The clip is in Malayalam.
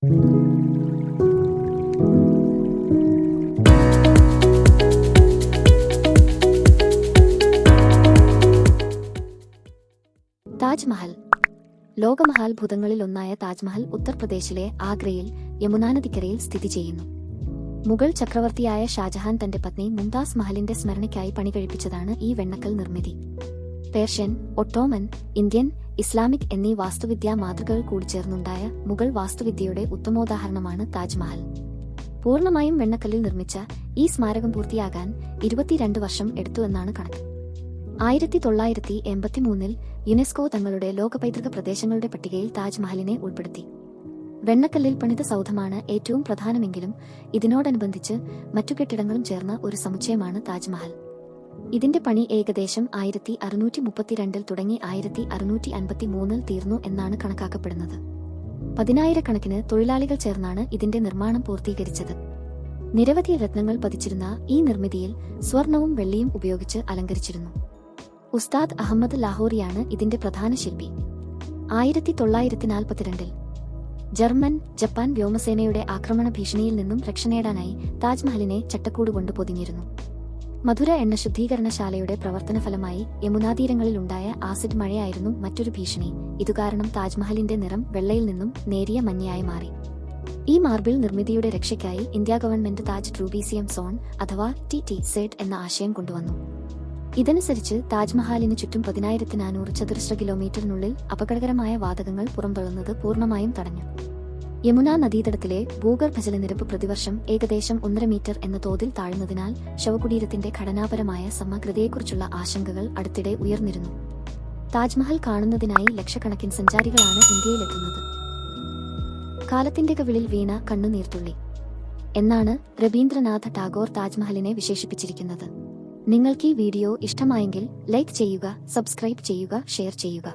താജ്മഹൽ. ലോകമഹാത്ഭുതങ്ങളിൽ ഒന്നായ താജ്മഹൽ ഉത്തർപ്രദേശിലെ ആഗ്രയിൽ യമുനാ നദിക്കരയിൽ സ്ഥിതി ചെയ്യുന്നു. മുഗൾ ചക്രവർത്തിയായ ഷാജഹാൻ തന്റെ പത്നി മുംതാസ് മഹലിന്റെ സ്മരണയ്ക്കായി പണികഴിപ്പിച്ചതാണ് ഈ വെണ്ണക്കൽ നിർമ്മിതി. പേർഷ്യൻ, ഒട്ടോമൻ, ഇന്ത്യൻ, ഇസ്ലാമിക് എന്നീ വാസ്തുവിദ്യാ മാതൃകകൾ കൂടിച്ചേർന്നുണ്ടായ മുഗൾ വാസ്തുവിദ്യയുടെ ഉത്തമോദാഹരണമാണ് താജ്മഹൽ. പൂർണ്ണമായും വെണ്ണക്കല്ലിൽ നിർമ്മിച്ച ഈ സ്മാരകം പൂർത്തിയാകാൻ 22 വർഷം എടുത്തുവെന്നാണ് കണക്ക്. 1983 യുനെസ്കോ തങ്ങളുടെ ലോകപൈതൃക പ്രദേശങ്ങളുടെ പട്ടികയിൽ താജ്മഹലിനെ ഉൾപ്പെടുത്തി. വെണ്ണക്കല്ലിൽ പണിത സൗധമാണ് ഏറ്റവും പ്രധാനമെങ്കിലും ഇതിനോടനുബന്ധിച്ച് മറ്റു കെട്ടിടങ്ങളും ചേർന്ന ഒരു സമുച്ചയമാണ് താജ്മഹൽ. ഇതിന്റെ പണി ഏകദേശം 1632 തുടങ്ങി 1653 തീർന്നു എന്നാണ് കണക്കാക്കപ്പെടുന്നത്. 10,000 തൊഴിലാളികൾ ചേർന്നാണ് ഇതിന്റെ നിർമ്മാണം പൂർത്തീകരിച്ചത്. നിരവധി രത്നങ്ങൾ പതിച്ചിരുന്ന ഈ നിർമ്മിതിയിൽ സ്വർണവും വെള്ളിയും ഉപയോഗിച്ച് അലങ്കരിച്ചിരുന്നു. ഉസ്താദ് അഹമ്മദ് ലാഹോറിയാണ് ഇതിന്റെ പ്രധാന ശില്പി. 1942 ജർമ്മൻ, ജപ്പാൻ വ്യോമസേനയുടെ ആക്രമണ ഭീഷണിയിൽ നിന്നും രക്ഷ നേടാനായി താജ്മഹലിനെ ചട്ടക്കൂടുകൊണ്ട് പൊതിഞ്ഞിരുന്നു. മധുര എണ്ണ ശുദ്ധീകരണശാലയുടെ പ്രവർത്തനഫലമായി യമുനാതീരങ്ങളിലുണ്ടായ ആസിഡ് മഴയായിരുന്നു മറ്റൊരു ഭീഷണി. ഇതുകാരണം താജ്മഹലിന്റെ നിറം വെള്ളയിൽ നിന്നും നേരിയ മഞ്ഞയായി മാറി. ഈ മാർബിൾ നിർമ്മിതിയുടെ രക്ഷയ്ക്കായി ഇന്ത്യ ഗവൺമെന്റ് താജ് ട്രൂബീസിയം സോൺ അഥവാ TT എന്ന ആശയം കൊണ്ടുവന്നു. ഇതനുസരിച്ച് താജ്മഹാലിന് ചുറ്റും 10,400 ചതുരശ്ര കിലോമീറ്ററിനുള്ളിൽ അപകടകരമായ വാതകങ്ങൾ പുറന്തള്ളുന്നത് പൂർണ്ണമായും തടഞ്ഞു. യമുനാ നദീതടത്തിലെ ഭൂഗർഭജലനിരപ്പ് പ്രതിവർഷം ഏകദേശം 1.5 മീറ്റർ എന്ന തോതിൽ താഴുന്നതിനാൽ ശവകുടീരത്തിന്റെ ഘടനാപരമായ സമഗ്രതയെക്കുറിച്ചുള്ള ആശങ്കകൾ അടുത്തിടെ ഉയർന്നിരുന്നു. താജ്മഹൽ കാണുന്നതിനായി ലക്ഷക്കണക്കിന് സഞ്ചാരികളാണ് ഇന്ത്യയിലെത്തുന്നത്. കാലത്തിന്റെ കവിളിൽ വീണ കണ്ണുനീർത്തുള്ളി എന്നാണ് രബീന്ദ്രനാഥ ടാഗോർ താജ്മഹലിനെ വിശേഷിപ്പിച്ചിരിക്കുന്നത്. നിങ്ങൾക്ക് ഈ വീഡിയോ ഇഷ്ടമായെങ്കിൽ ലൈക്ക് ചെയ്യുക, സബ്സ്ക്രൈബ് ചെയ്യുക, ഷെയർ ചെയ്യുക.